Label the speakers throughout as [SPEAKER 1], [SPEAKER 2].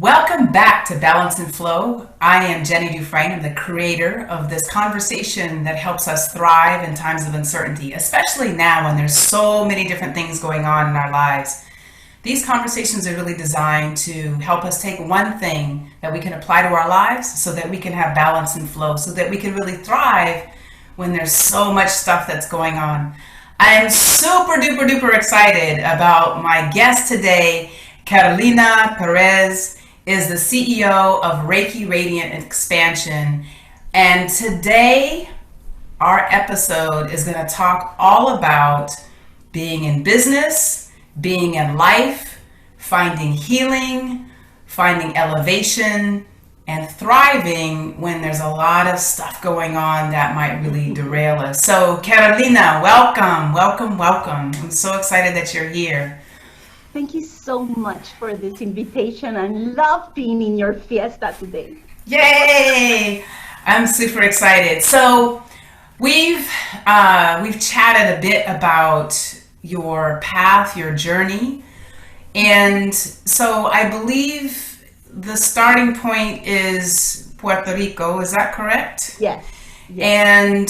[SPEAKER 1] Welcome back to Balance and Flow. I am Jenny DuFresne. I'm the creator of this conversation that helps us thrive in times of uncertainty, especially now when there's so many different things going on in our lives. These conversations are really designed to help us take one thing that we can apply to our lives so that we can have balance and flow, so that we can really thrive when there's so much stuff that's going on. I am super duper duper excited about my guest today. Carolina Perez is the CEO of Reiki Radiant Expansion. And today, our episode is going to talk all about being in business, being in life, finding healing, finding elevation, and thriving when there's a lot of stuff going on that might really derail us. So, Carolina, welcome, welcome, welcome. I'm so excited that you're here.
[SPEAKER 2] Thank you so much for this invitation. I love being in your fiesta today.
[SPEAKER 1] Yay! I'm super excited. So we've chatted a bit about your path, your journey, and so I believe the starting point is Puerto Rico. Is that correct?
[SPEAKER 2] Yes.
[SPEAKER 1] And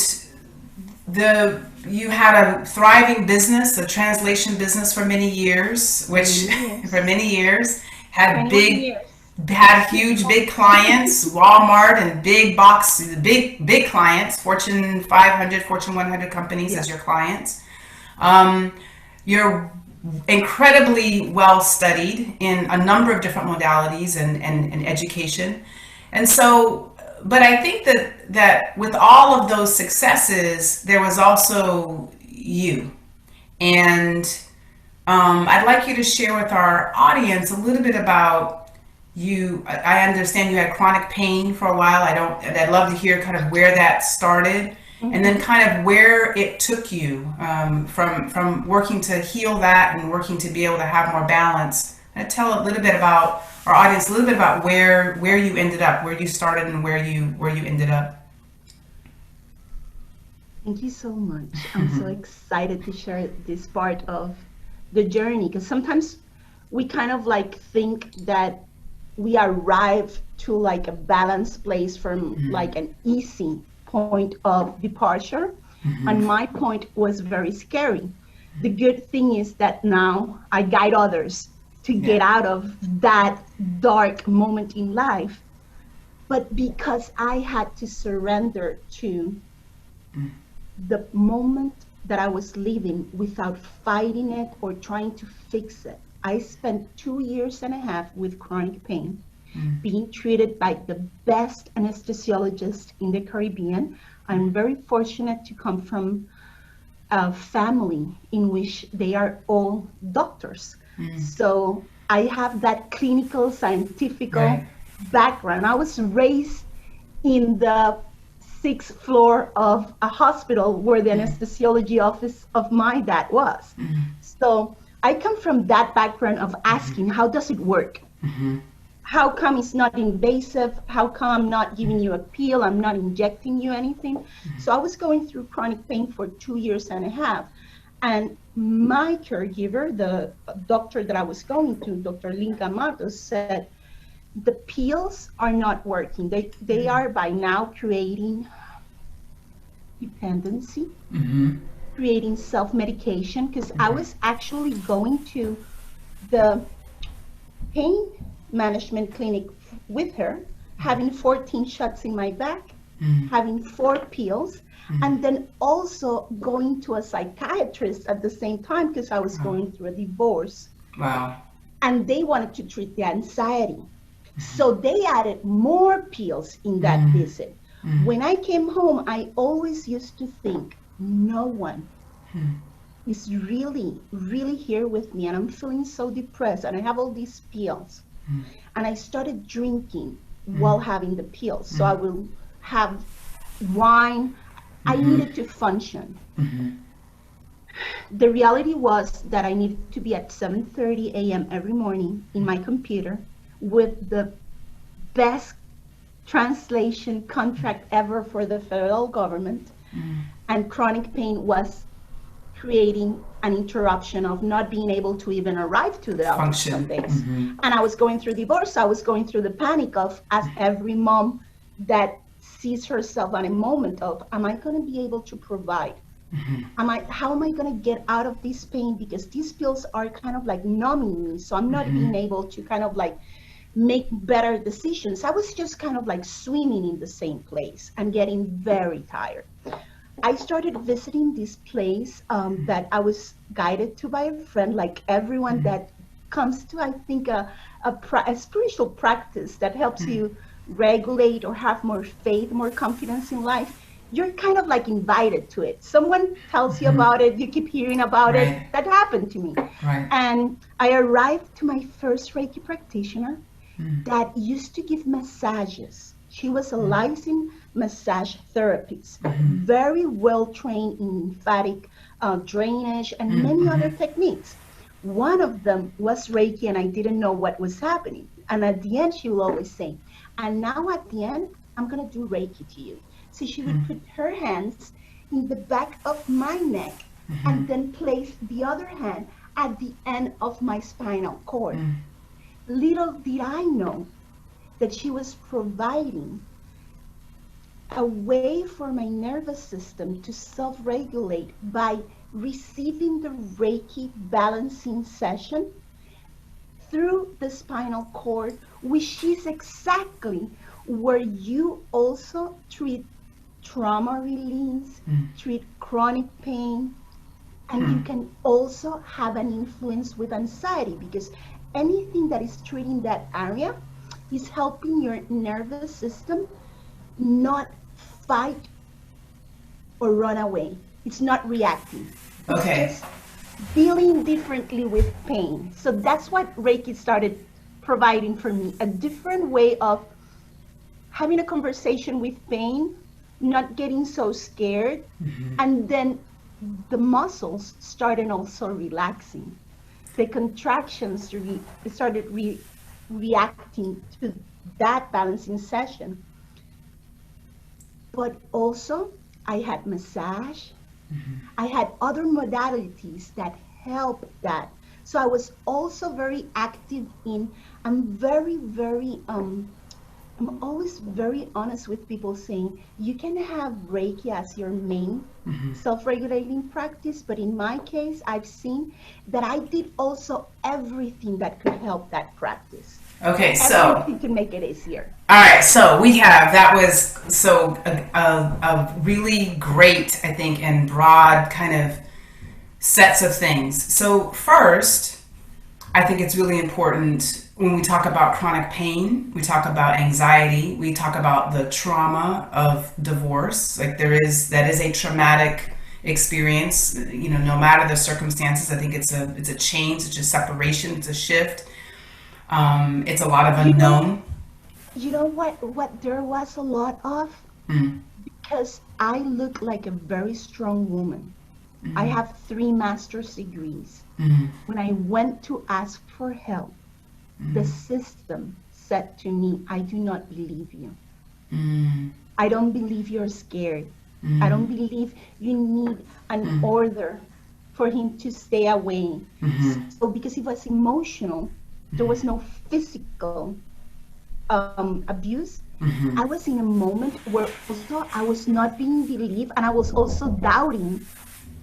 [SPEAKER 1] you had a thriving business, a translation business for many years, which for many years had huge big clients, Walmart and big clients, Fortune 500, Fortune 100 companies as your clients. You're incredibly well studied in a number of different modalities and education. And so, but I think that with all of those successes, there was also you. And I'd like you to share with our audience a little bit about you. I understand you had chronic pain for a while. I'd love to hear kind of where that started, and then kind of where it took you from working to heal that and working to be able to have more balance. And tell a little bit about our audience, a little bit about where you ended up, where you started and where you ended up.
[SPEAKER 2] Thank you so much. I'm so excited to share this part of the journey, because sometimes we kind of like think that we arrive to like a balanced place from like an easy point of departure. And my point was very scary. The good thing is that now I guide others to get out of that dark moment in life. But because I had to surrender to the moment that I was living without fighting it or trying to fix it, I spent 2 years and a half with chronic pain, being treated by the best anesthesiologist in the Caribbean. I'm very fortunate to come from a family in which they are all doctors. So I have that clinical, scientific background. I was raised in the 6th floor of a hospital where the anesthesiology office of my dad was. So I come from that background of asking, how does it work? How come it's not invasive? How come I'm not giving you a pill? I'm not injecting you anything. So I was going through chronic pain for 2 years and a half. And my caregiver, the doctor that I was going to, Dr. Linka Matos, said, the pills are not working. They are by now creating dependency, creating self-medication, because I was actually going to the pain management clinic with her, having 14 shots in my back, having 4 pills, and then also going to a psychiatrist at the same time because I was going through a divorce.
[SPEAKER 1] Wow.
[SPEAKER 2] And they wanted to treat the anxiety. So they added more pills in that visit. When I came home, I always used to think, no one is really, really here with me, and I'm feeling so depressed, and I have all these pills. And I started drinking while having the pills. So I will have wine. I needed to function. The reality was that I needed to be at 7:30 a.m. every morning in my computer with the best translation contract ever for the federal government. And chronic pain was creating an interruption of not being able to even arrive to the office some days. And I was going through divorce. I was going through the panic of, as every mom that sees herself at a moment of, am I going to be able to provide? How am I going to get out of this pain? Because these pills are kind of like numbing me. So I'm not being able to kind of like make better decisions. I was just kind of like swimming in the same place and getting very tired. I started visiting this place that I was guided to by a friend, like everyone that comes to, I think, a spiritual practice that helps you regulate or have more faith, more confidence in life. You're kind of like invited to it. Someone tells you about it, you keep hearing about it. That happened to me. And I arrived to my first Reiki practitioner that used to give massages. She was a licensed massage therapist, very well trained in lymphatic drainage and many other techniques. One of them was Reiki, and I didn't know what was happening. And at the end, she will always say, and now at the end, I'm going to do Reiki to you. So she would put her hands in the back of my neck and then place the other hand at the end of my spinal cord. Little did I know that she was providing a way for my nervous system to self-regulate by receiving the Reiki balancing session through the spinal cord, which is exactly where you also treat trauma release, treat chronic pain, and you can also have an influence with anxiety, because anything that is treating that area is helping your nervous system not fight or run away. It's not reacting. It's just dealing differently with pain. So that's what Reiki started providing for me, a different way of having a conversation with pain, not getting so scared, and then the muscles started also relaxing. The contractions started reacting to that balancing session. But also, I had massage. I had other modalities that helped that. So I was also very active I'm always very honest with people, saying you can have Reiki as your main self-regulating practice, but in my case, I've seen that I did also everything that could help that practice.
[SPEAKER 1] Okay, so
[SPEAKER 2] everything to make it easier.
[SPEAKER 1] All right, so that was a really great, I think, and broad kind of sets of things. So first, I think it's really important when we talk about chronic pain, we talk about anxiety, we talk about the trauma of divorce. Like that is a traumatic experience, no matter the circumstances. I think it's a change, it's a separation, it's a shift. It's a lot of unknown.
[SPEAKER 2] You know what there was a lot of? Because I look like a very strong woman. I have 3 master's degrees. When I went to ask for help, the system said to me, I do not believe you. I don't believe you're scared. I don't believe you need an order for him to stay away. So because it was emotional, there was no physical abuse. I was in a moment where also I was not being believed, and I was also doubting,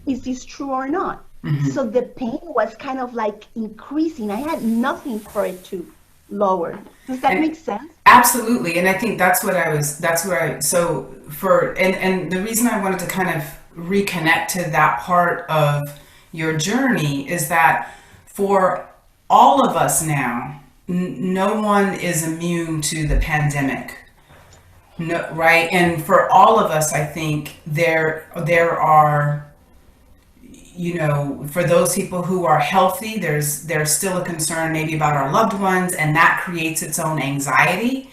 [SPEAKER 2] is this true or not? So the pain was kind of like increasing. I had nothing for it to lower. Does that make sense?
[SPEAKER 1] Absolutely. And I think and the reason I wanted to kind of reconnect to that part of your journey is that for all of us now, no one is immune to the pandemic. No, right? And for all of us, I think there are, for those people who are healthy, there's still a concern maybe about our loved ones, and that creates its own anxiety.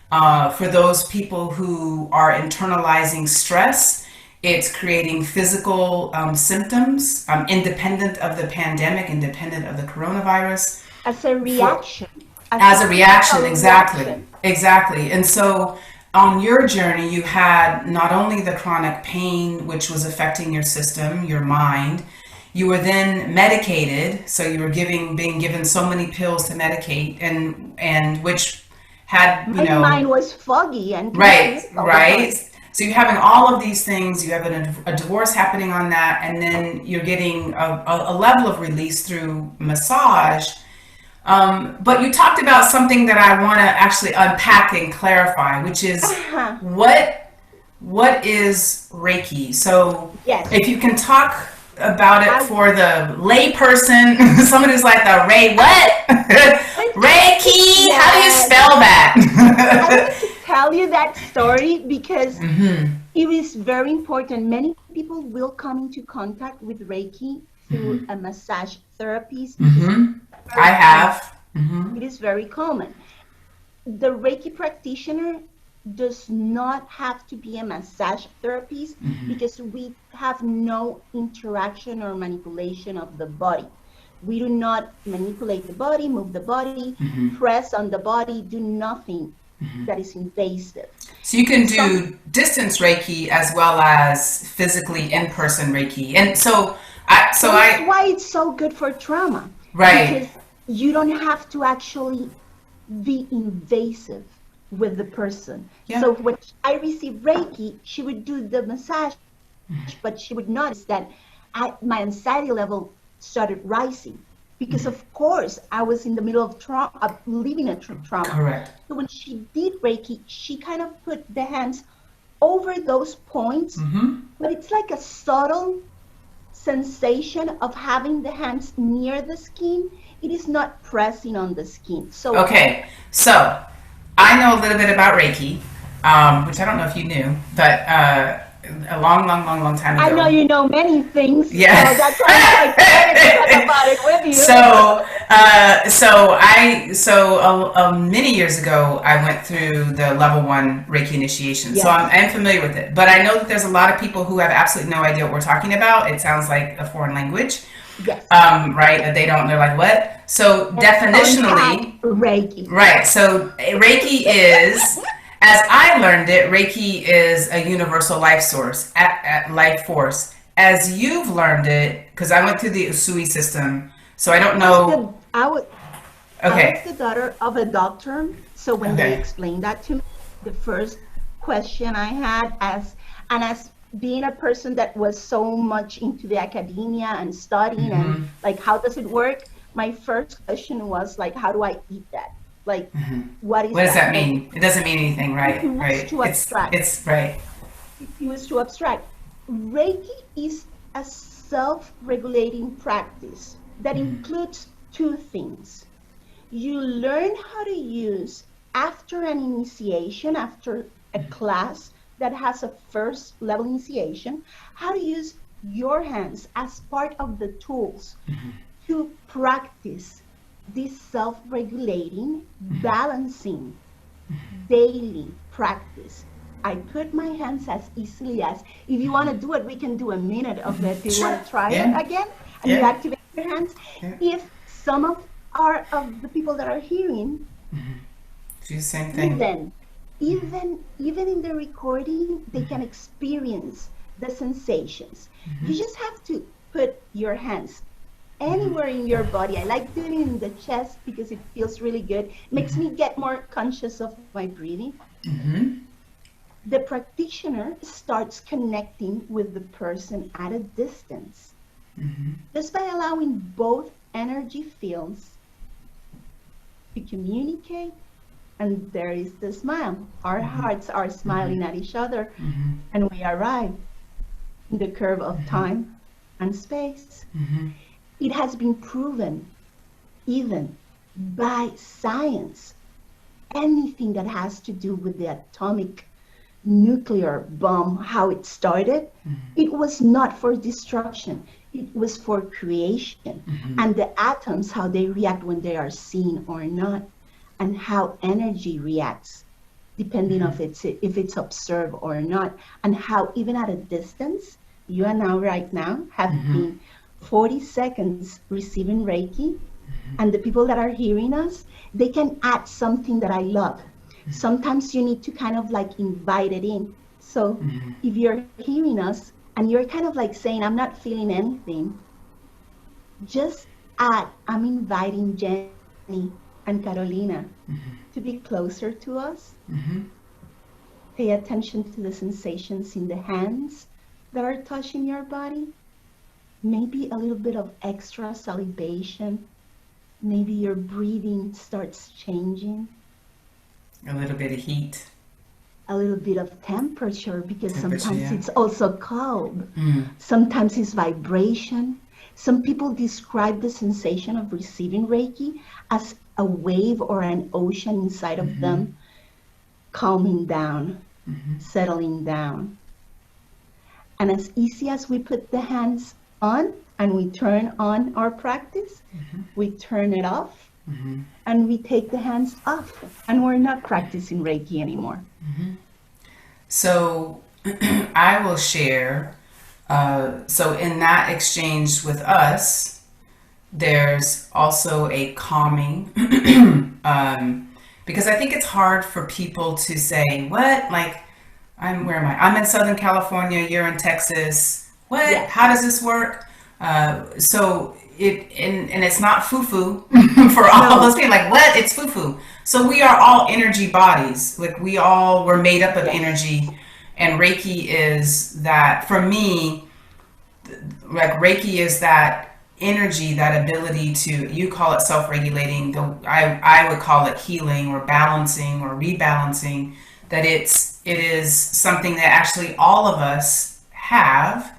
[SPEAKER 1] For those people who are internalizing stress, it's creating physical symptoms, independent of the pandemic, independent of the coronavirus.
[SPEAKER 2] As a reaction.
[SPEAKER 1] Exactly. And so on your journey, you had not only the chronic pain, which was affecting your system, your mind, You were then medicated, so you were being given so many pills to medicate, and which had,
[SPEAKER 2] My mind was foggy and
[SPEAKER 1] right,
[SPEAKER 2] confused all the
[SPEAKER 1] right.
[SPEAKER 2] time.
[SPEAKER 1] So you're having all of these things. You have a divorce happening on that, and then you're getting a level of release through massage. But you talked about something that I want to actually unpack and clarify, which is
[SPEAKER 2] Uh-huh.
[SPEAKER 1] what is Reiki? So
[SPEAKER 2] Yes.
[SPEAKER 1] if you can talk about it
[SPEAKER 2] I
[SPEAKER 1] for the lay person, someone who's like the Ray what? Reiki? How do you
[SPEAKER 2] yes.
[SPEAKER 1] spell
[SPEAKER 2] I
[SPEAKER 1] that?
[SPEAKER 2] wanted to tell you that story because
[SPEAKER 1] Mm-hmm.
[SPEAKER 2] it is very important. Many people will come into contact with Reiki through
[SPEAKER 1] Mm-hmm.
[SPEAKER 2] a massage therapist because it's
[SPEAKER 1] Mm-hmm. I
[SPEAKER 2] very common.
[SPEAKER 1] have. Mm-hmm.
[SPEAKER 2] It is very common. The Reiki practitioner does not have to be a massage therapist
[SPEAKER 1] Mm-hmm.
[SPEAKER 2] because we have no interaction or manipulation of the body. We do not manipulate the body, move the body,
[SPEAKER 1] Mm-hmm.
[SPEAKER 2] press on the body, do nothing
[SPEAKER 1] Mm-hmm.
[SPEAKER 2] that is invasive.
[SPEAKER 1] So you can
[SPEAKER 2] Some
[SPEAKER 1] do distance Reiki as well as physically in-person Reiki. And
[SPEAKER 2] That is why it's so good for trauma
[SPEAKER 1] right.
[SPEAKER 2] because you don't have to actually be invasive with the person.
[SPEAKER 1] Yeah.
[SPEAKER 2] So when I received Reiki, she would do the massage, but she would notice that my anxiety level started rising because, of course, I was in the middle of trauma, of living a trauma.
[SPEAKER 1] Correct.
[SPEAKER 2] So when she did Reiki, she kind of put the hands over those points,
[SPEAKER 1] Mm-hmm.
[SPEAKER 2] but it's like a subtle sensation of having the hands near the skin. It is not pressing on the skin. So
[SPEAKER 1] Okay. So I know a little bit about Reiki, which I don't know if you knew, but a long time
[SPEAKER 2] I know
[SPEAKER 1] ago.
[SPEAKER 2] you know many things,
[SPEAKER 1] Yeah.
[SPEAKER 2] so that's why I'm so excited to talk about it with you.
[SPEAKER 1] Many years ago, I went through the level 1 Reiki initiation. So
[SPEAKER 2] Yes,
[SPEAKER 1] I'm familiar with it, but I know that there's a lot of people who have absolutely no idea what we're talking about. It sounds like a foreign language,
[SPEAKER 2] yes.
[SPEAKER 1] right? That they don't. They're like, what? So definitionally,
[SPEAKER 2] Contact Reiki.
[SPEAKER 1] right. So Reiki is, as I learned it, Reiki is a universal life source, life force. As you've learned it, because I went through the Usui system, so I don't know.
[SPEAKER 2] I was
[SPEAKER 1] Okay.
[SPEAKER 2] the daughter of a doctor, so when they
[SPEAKER 1] Okay.
[SPEAKER 2] explained that to me, the first question I had as being a person that was so much into the academia and studying and
[SPEAKER 1] Mm-hmm.
[SPEAKER 2] like how does it work, my first question was like, how do I eat that? Like,
[SPEAKER 1] Mm-hmm.
[SPEAKER 2] what is
[SPEAKER 1] What does
[SPEAKER 2] that?
[SPEAKER 1] that
[SPEAKER 2] Like,
[SPEAKER 1] mean? It doesn't mean anything,
[SPEAKER 2] it
[SPEAKER 1] right?
[SPEAKER 2] was
[SPEAKER 1] Right.
[SPEAKER 2] too abstract.
[SPEAKER 1] It's right.
[SPEAKER 2] It was too abstract. Reiki is a self-regulating practice that
[SPEAKER 1] Mm-hmm.
[SPEAKER 2] includes two things. You learn how to use after an initiation, after a class that has a first level initiation, how to use your hands as part of the tools
[SPEAKER 1] Mm-hmm.
[SPEAKER 2] to practice this self-regulating, balancing daily practice. I put my hands as easily as, if you want to do it, we can do a minute of it. Do you
[SPEAKER 1] Sure.
[SPEAKER 2] want to try it
[SPEAKER 1] Yeah.
[SPEAKER 2] again? And you
[SPEAKER 1] Yeah.
[SPEAKER 2] activate your hands.
[SPEAKER 1] Yeah.
[SPEAKER 2] If some of the people that are hearing,
[SPEAKER 1] Do the same thing.
[SPEAKER 2] even in the recording, they can experience the sensations. You just have to put your hands anywhere in your body. I like doing it in the chest because it feels really good. Makes me get more conscious of my breathing.
[SPEAKER 1] Mm-hmm.
[SPEAKER 2] The practitioner starts connecting with the person at a distance
[SPEAKER 1] Mm-hmm.
[SPEAKER 2] just by allowing both energy fields to communicate. And there is the smile. Our hearts are smiling at each other,
[SPEAKER 1] Mm-hmm.
[SPEAKER 2] and we arrive in the curve of time and space.
[SPEAKER 1] Mm-hmm.
[SPEAKER 2] It has been proven, even by science, anything that has to do with the atomic nuclear bomb, how it started, it was not for destruction. It was for creation. And the atoms, how they react when they are seen or not, and how energy reacts, depending on if it's observed or not, and how even at a distance, you and I right now have been 40 seconds receiving Reiki, and the people that are hearing us, they can add something that I love. Sometimes you need to kind of like invite it in. So if you're hearing us and you're kind of like saying, I'm not feeling anything, just add, I'm inviting Jenny and Carolina to be closer to us. Pay attention to the sensations in the hands that are touching your body. Maybe a little bit of extra salivation. Maybe your breathing starts changing.
[SPEAKER 1] A little bit of heat.
[SPEAKER 2] A little bit of temperature, because sometimes
[SPEAKER 1] Yeah.
[SPEAKER 2] it's also cold. Sometimes it's vibration. Some people describe the sensation of receiving Reiki as a wave or an ocean inside of them, calming down, settling down. And as easy as we put the hands on and we turn on our practice, we turn it off and we take the hands off, and we're not practicing Reiki anymore.
[SPEAKER 1] So I will share. So in that exchange with us, there's also a calming, because I think it's hard for people to say, what, like, where am I? I'm in Southern California, you're in Texas. What?
[SPEAKER 2] Yes.
[SPEAKER 1] How does this work? So and it's not foo-foo for all those people. Like, what? It's foo-foo. So we are all energy bodies. Like, we're made up of energy, and Reiki is that, for me, like, Reiki is that energy, that ability to, you call it self-regulating, I would call it healing or balancing or rebalancing, that it is something that actually all of us have.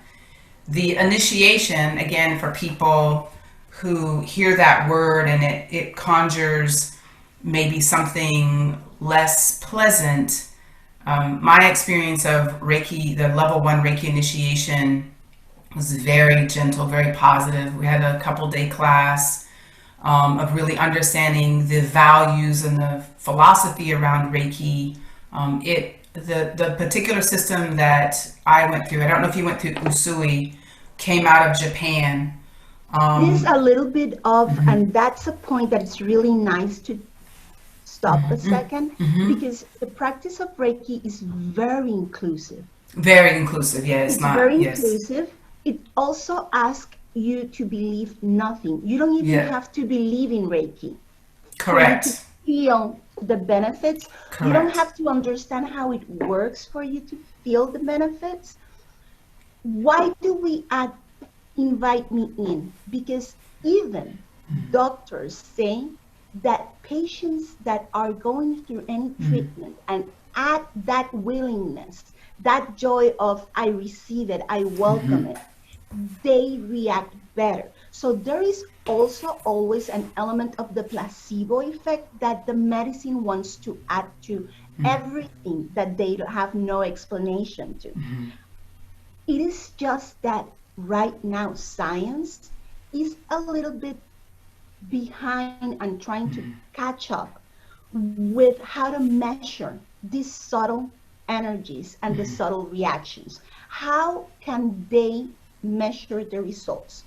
[SPEAKER 1] The initiation, again, for people who hear that word and it conjures maybe something less pleasant. My experience of Reiki, the level 1 Reiki initiation, was very gentle, very positive. We had a couple-day class of really understanding the values and the philosophy around Reiki. The particular system that I went through, I don't know if you went through Usui, came out of Japan.
[SPEAKER 2] There's a little bit of, and that's a point that it's really nice to stop a second, because the practice of Reiki is very inclusive.
[SPEAKER 1] Very inclusive, yeah. It's not
[SPEAKER 2] very inclusive. It also asks you to believe nothing. You don't even have to believe in Reiki.
[SPEAKER 1] Correct.
[SPEAKER 2] For you to feel the benefits.
[SPEAKER 1] Correct.
[SPEAKER 2] You don't have to understand how it works for you to feel the benefits. Why do we invite me in? Because even doctors say that patients that are going through any treatment and add that willingness, that joy of, I receive it, I welcome it, they react better. So there is also always an element of the placebo effect that the medicine wants to add to everything that they have no explanation to. It is just that right now science is a little bit behind and trying to catch up with how to measure these subtle energies and the subtle reactions. How can they measure the results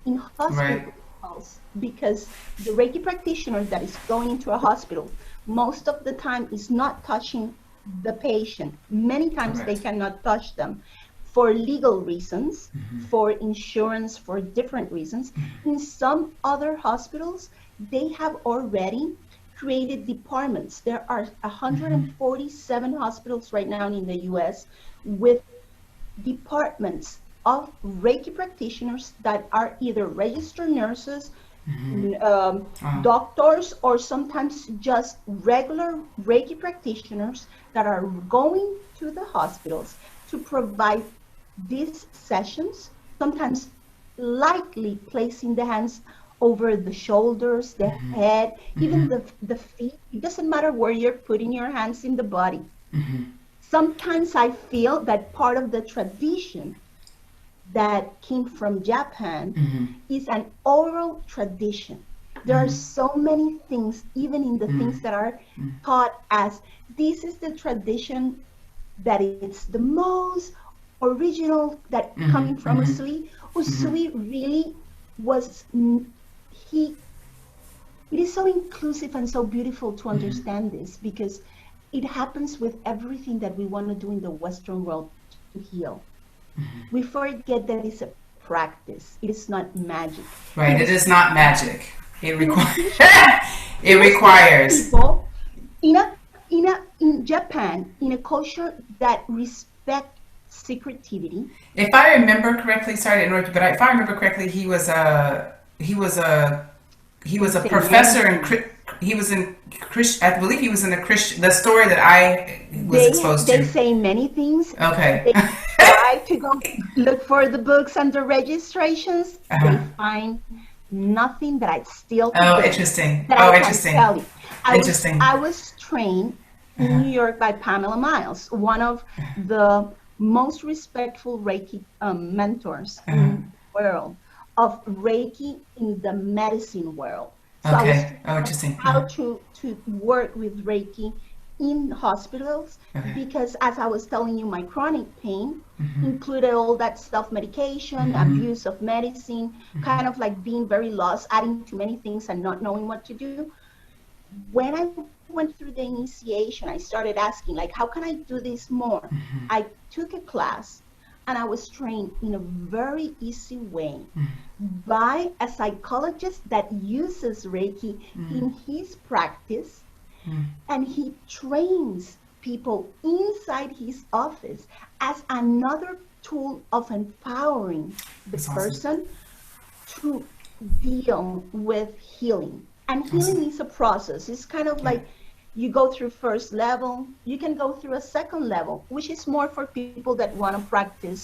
[SPEAKER 2] in hospitals? Because the Reiki practitioner that is going into a hospital most of the time is not touching the patient. Many times they cannot touch them for legal reasons, for insurance, for different reasons. In some other hospitals, they have already created departments. There are 147 hospitals right now in the US with departments of Reiki practitioners that are either registered nurses, doctors, or sometimes just regular Reiki practitioners that are going to the hospitals to provide these sessions, sometimes lightly placing the hands over the shoulders, the head, even the feet. It doesn't matter where you're putting your hands in the body. Sometimes I feel that part of the tradition that came from Japan is an oral tradition. There are so many things, even in the things that are taught as, this is the tradition, that it's the most original, that coming from Usui. Usui really was, it is so inclusive and so beautiful to understand this, because it happens with everything that we want to do in the Western world to heal. We forget that it's a practice. It is not magic.
[SPEAKER 1] Right. It is not magic. It requires. It
[SPEAKER 2] It was
[SPEAKER 1] requires.
[SPEAKER 2] people in Japan, in a culture that respect secretivity.
[SPEAKER 1] If I remember correctly, sorry to interrupt you, but if I remember correctly, he was a
[SPEAKER 2] Say many
[SPEAKER 1] professor in
[SPEAKER 2] things.
[SPEAKER 1] he was in Christ, I believe he was in the Christian, the story that I was exposed
[SPEAKER 2] They
[SPEAKER 1] to.
[SPEAKER 2] say many things.
[SPEAKER 1] Okay.
[SPEAKER 2] They try to go look for the books and the registrations. They
[SPEAKER 1] Uh-huh.
[SPEAKER 2] find nothing that I still
[SPEAKER 1] Oh,
[SPEAKER 2] today
[SPEAKER 1] interesting.
[SPEAKER 2] that
[SPEAKER 1] Oh,
[SPEAKER 2] I can
[SPEAKER 1] interesting.
[SPEAKER 2] tell you.
[SPEAKER 1] Interesting.
[SPEAKER 2] I was trained in New York by Pamela Miles, one of the most respectful Reiki mentors
[SPEAKER 1] Uh-huh.
[SPEAKER 2] in the world, of Reiki in the medicine world. So I was
[SPEAKER 1] Okay.
[SPEAKER 2] trained
[SPEAKER 1] Oh,
[SPEAKER 2] on
[SPEAKER 1] interesting.
[SPEAKER 2] how to work with Reiki in hospitals,
[SPEAKER 1] Okay.
[SPEAKER 2] because as I was telling you, my chronic pain
[SPEAKER 1] Mm-hmm.
[SPEAKER 2] included all that stuff, medication,
[SPEAKER 1] Mm-hmm.
[SPEAKER 2] abuse of medicine, kind of like being very lost, adding too many things and not knowing what to do. When I went through the initiation, I started asking, like, how can I do this more?
[SPEAKER 1] Mm-hmm.
[SPEAKER 2] I took a class and I was trained in a very easy way by a psychologist that uses Reiki in his practice, and he trains people inside his office as another tool of empowering the
[SPEAKER 1] That's awesome.
[SPEAKER 2] person to deal with healing. And healing
[SPEAKER 1] Awesome.
[SPEAKER 2] is a process. It's kind of
[SPEAKER 1] Yeah.
[SPEAKER 2] like you go through first level, you can go through a second level, which is more for people that want to practice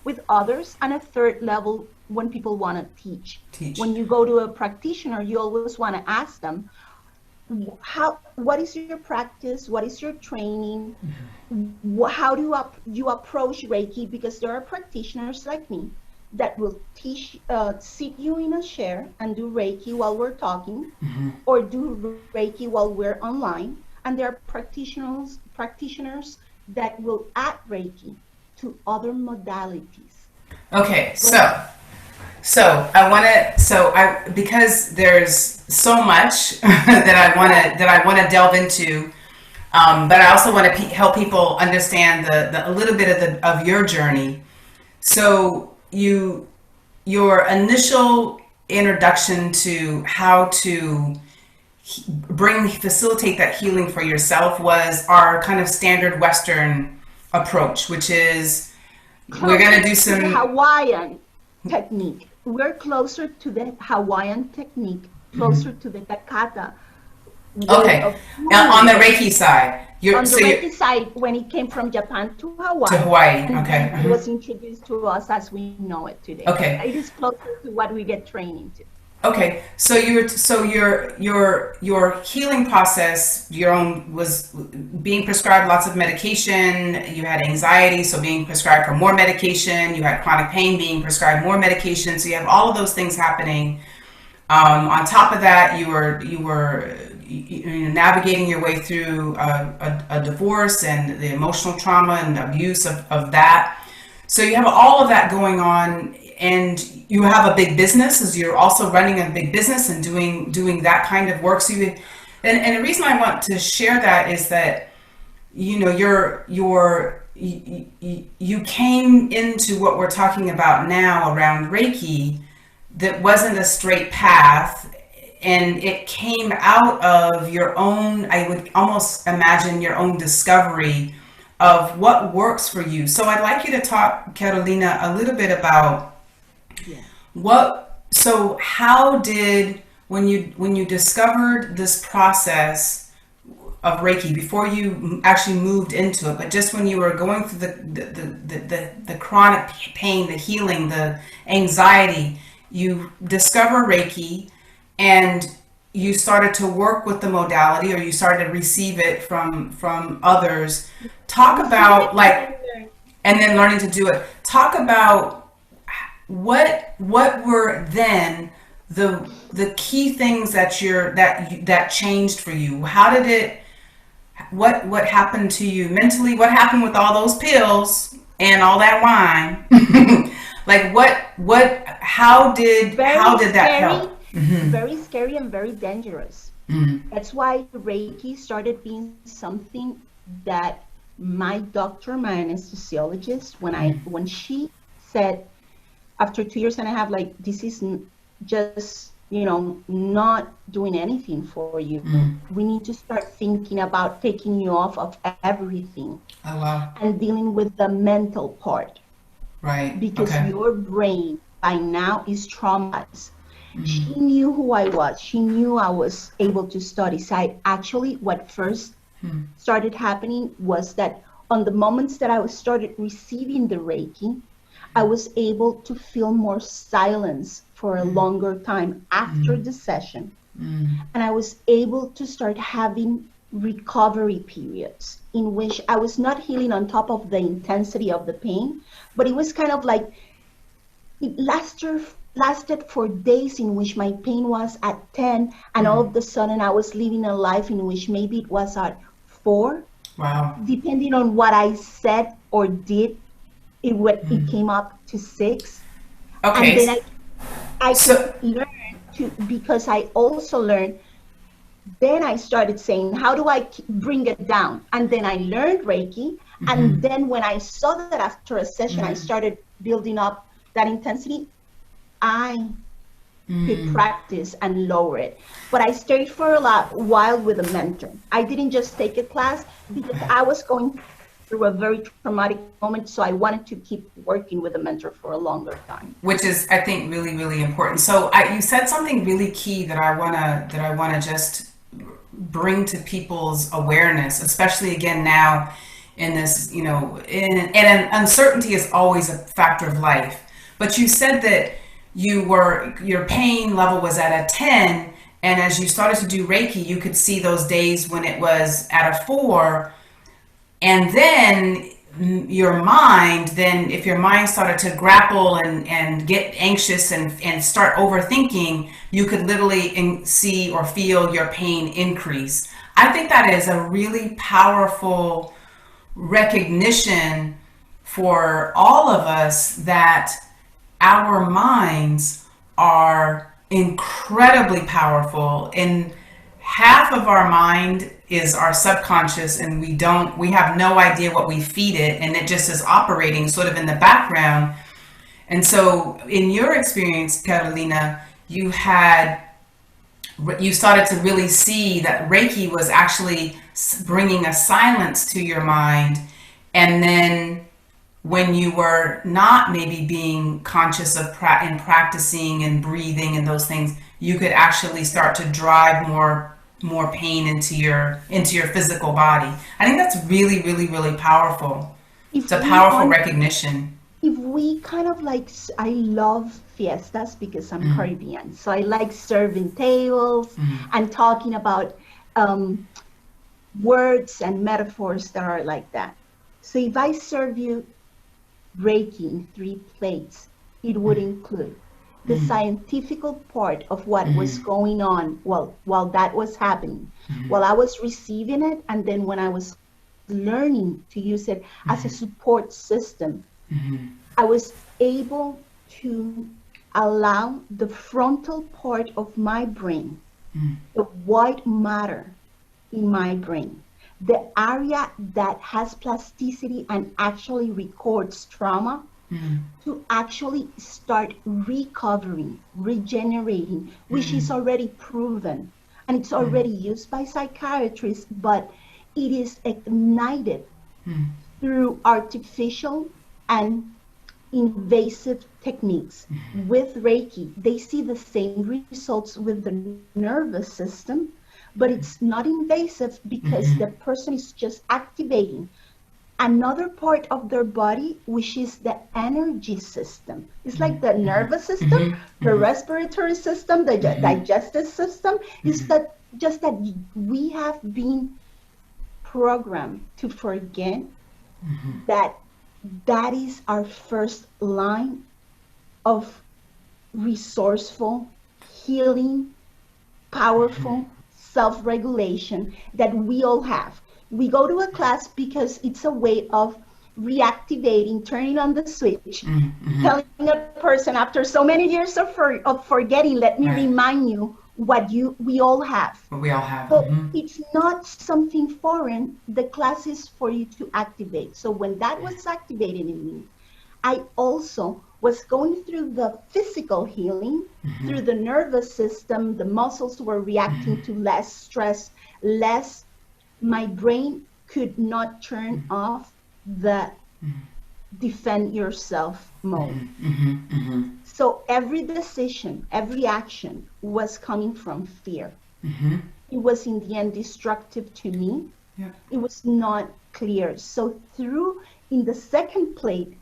[SPEAKER 2] with others, and a third level when people want to teach.
[SPEAKER 1] Teach.
[SPEAKER 2] When you go to a practitioner, you always want to ask them, what is your practice? What is your training? How do you approach Reiki? Because there are practitioners like me that will sit you in a chair and do Reiki while we're talking, or do Reiki while we're online. And there are practitioners that will add Reiki to other modalities.
[SPEAKER 1] Okay, so I want to because there's so much that I want to delve into, but I also want to help people understand a little bit of your journey. So your initial introduction to how to facilitate that healing for yourself was our kind of standard Western approach, which is we're going to do
[SPEAKER 2] To the
[SPEAKER 1] some.
[SPEAKER 2] Hawaiian technique. We're closer to the Hawaiian technique, closer to the Takata way
[SPEAKER 1] Okay,
[SPEAKER 2] of
[SPEAKER 1] on the
[SPEAKER 2] healing.
[SPEAKER 1] Reiki side,
[SPEAKER 2] On the Reiki side, when it came from Japan to Hawaii,
[SPEAKER 1] to Hawaii.
[SPEAKER 2] and
[SPEAKER 1] Okay.
[SPEAKER 2] then it was introduced to us as we know it today.
[SPEAKER 1] Okay.
[SPEAKER 2] It is closer to what we get trained into.
[SPEAKER 1] Okay, so your healing process, your own, was being prescribed lots of medication. You had anxiety, so being prescribed for more medication. You had chronic pain, being prescribed more medication. So you have all of those things happening. On top of that, you were navigating your way through a divorce and the emotional trauma and abuse of that. So you have all of that going on, and you have a big business, as you're also running a big business and doing that kind of work. So and the reason I want to share that is that you came into what we're talking about now around Reiki that wasn't a straight path, and it came out of your own, I would almost imagine, your own discovery of what works for you. So I'd like you to talk, Carolina, a little bit about how did, when you discovered this process of Reiki, before you actually moved into it, but just when you were going through the chronic pain, the healing, the anxiety, you discover Reiki, and you started to work with the modality, or you started to receive it from others. Talk about, like, and then learning to do it. Talk about what were then the key things that changed for you. How did it? What happened to you mentally? What happened with all those pills and all that wine? Like how did that help?
[SPEAKER 2] Very scary and very dangerous. That's why Reiki started being something that my doctor, my anesthesiologist, when she said, after 2.5 years, like, this is just, not doing anything for you. We need to start thinking about taking you off of everything.
[SPEAKER 1] Oh, wow.
[SPEAKER 2] And dealing with the mental part.
[SPEAKER 1] Right.
[SPEAKER 2] Because
[SPEAKER 1] Okay.
[SPEAKER 2] your brain by now is traumatized. She knew who I was. She knew I was able to study. So what first started happening was that on the moments that I started receiving the Reiki, I was able to feel more silence for a longer time after the session. And I was able to start having recovery periods in which I was not healing on top of the intensity of the pain, but it was kind of like it lasted for days in which my pain was at 10, and all of a sudden I was living a life in which maybe it was at 4.
[SPEAKER 1] Wow.
[SPEAKER 2] Depending on what I said or did, it came up to 6.
[SPEAKER 1] Okay.
[SPEAKER 2] And then I could learn because I also learned. Then I started saying, how do I bring it down? And then I learned Reiki. And then when I saw that after a session, I started building up that intensity, I could practice and lower it. But I stayed for a while with a mentor. I didn't just take a class because I was going through a very traumatic moment. So I wanted to keep working with a mentor for a longer time.
[SPEAKER 1] Which is, I think, really, really important. So you said something really key that I wanna just bring to people's awareness, especially again now in this, and uncertainty is always a factor of life. But you said that your pain level was at a 10, and as you started to do Reiki, you could see those days when it was at a 4, and then if your mind started to grapple and get anxious and start overthinking, you could literally see or feel your pain increase. I think that is a really powerful recognition for all of us that our minds are incredibly powerful, and half of our mind is our subconscious, and we have no idea what we feed it, and it just is operating sort of in the background. And so in your experience, Carolina, you started to really see that Reiki was actually bringing a silence to your mind. And then when you were not maybe being conscious of and practicing and breathing and those things, you could actually start to drive more pain into your physical body. I think that's really, really, really powerful. It's a powerful recognition.
[SPEAKER 2] If we kind of like, I love fiestas because I'm Caribbean, so I like serving tables and talking about words and metaphors that are like that. So if I serve you Reiki in 3 plates, it would include the scientific part of what was going on while that was happening, while I was receiving it, and then when I was learning to use it as a support system, I was able to allow the frontal part of my brain, the white matter in my brain, the area that has plasticity and actually records trauma, to actually start recovering, regenerating, which is already proven. And it's already used by psychiatrists, but it is ignited through artificial and invasive techniques. With Reiki, they see the same results with the nervous system, but it's not invasive because the person is just activating another part of their body, which is the energy system. It's like the nervous system, the respiratory system, the digestive system. Is that just that we have been programmed to forget that is our first line of resourceful, healing, powerful self-regulation that we all have. We go to a class because it's a way of reactivating, turning on the switch, telling a person after so many years of forgetting, let me remind you what we all have.
[SPEAKER 1] What we all have.
[SPEAKER 2] So it's not something foreign. The class is for you to activate. So when that was activated in me, I also was going through the physical healing, through the nervous system. The muscles were reacting to less stress, less. My brain could not turn off the defend yourself mode. So every decision, every action was coming from fear. It was in the end destructive to me. It was not clear. So in the second plate,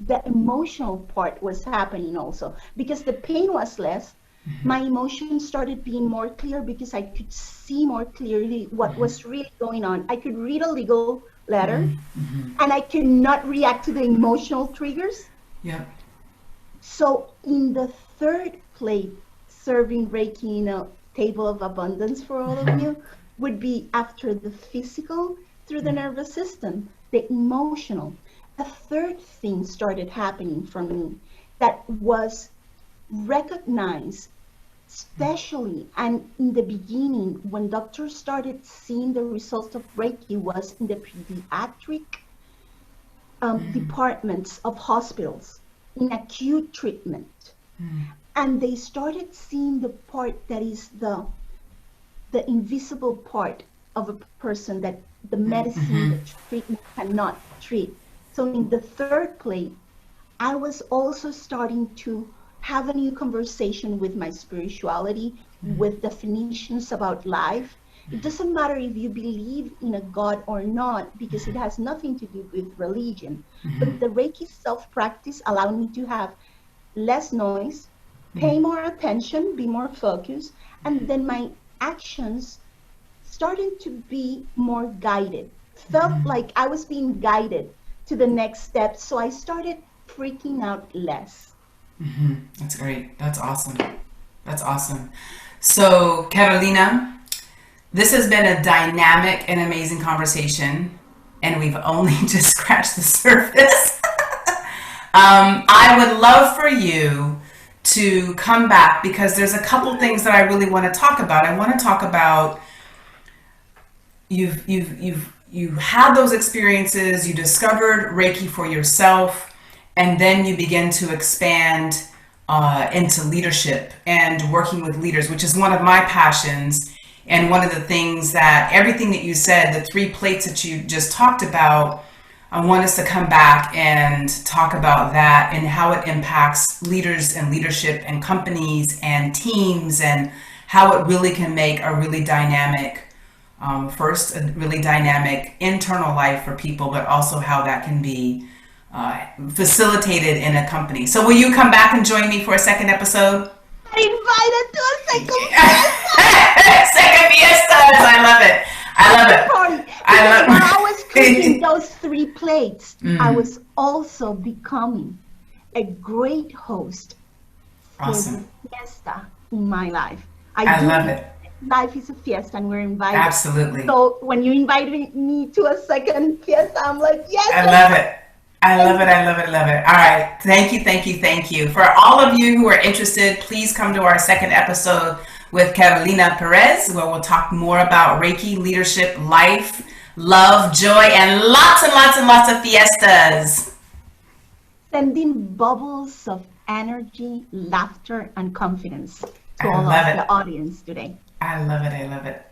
[SPEAKER 2] the emotional part was happening also, because the pain was less. My emotions started being more clear because I could see more clearly what was really going on. I could read a legal letter and I could not react to the emotional triggers. So in the third plate, serving Reiki in a table of abundance for all of you would be after the physical, through the nervous system, the emotional. A third thing started happening for me that was recognized, especially and in the beginning when doctors started seeing the results of Reiki, was in the pediatric departments of hospitals in acute treatment. And they started seeing the part that is the invisible part of a person that the medicine, the treatment cannot treat. So in the third plate, I was also starting to have a new conversation with my spirituality, with definitions about life. It doesn't matter if you believe in a God or not, because it has nothing to do with religion. But the Reiki self-practice allowed me to have less noise, pay more attention, be more focused, and then my actions started to be more guided. Felt like I was being guided to the next step, so I started freaking out less.
[SPEAKER 1] That's great. That's awesome. That's awesome. So, Carolina, this has been a dynamic and amazing conversation, and we've only just scratched the surface. I would love for you to come back, because there's a couple things that I really want to talk about. I want to talk about you had those experiences, you discovered Reiki for yourself, and then you begin to expand into leadership and working with leaders, which is one of my passions. And one of the things that everything that you said, the three plates that you just talked about, I want us to come back and talk about that and how it impacts leaders and leadership and companies and teams, and how it really can make a really dynamic, first, a really dynamic internal life for people, but also how that can be facilitated in a company. So will you come back and join me for a second episode?
[SPEAKER 2] Invited to a second fiesta.
[SPEAKER 1] Second fiestas. I love it. I love it.
[SPEAKER 2] While I was cooking those three plates, I was also becoming a great host for the fiesta in my life.
[SPEAKER 1] I love it.
[SPEAKER 2] Life is a fiesta, and we're invited.
[SPEAKER 1] Absolutely.
[SPEAKER 2] So when you invited me to a second fiesta, I'm like, yes.
[SPEAKER 1] I love it. I love it. I love it. I love it. All right. Thank you. Thank you. Thank you. For all of you who are interested, please come to our second episode with Carolina Perez, where we'll talk more about Reiki, leadership, life, love, joy, and lots of fiestas.
[SPEAKER 2] Sending bubbles of energy, laughter, and confidence to all of the audience today.
[SPEAKER 1] I love it. I love it.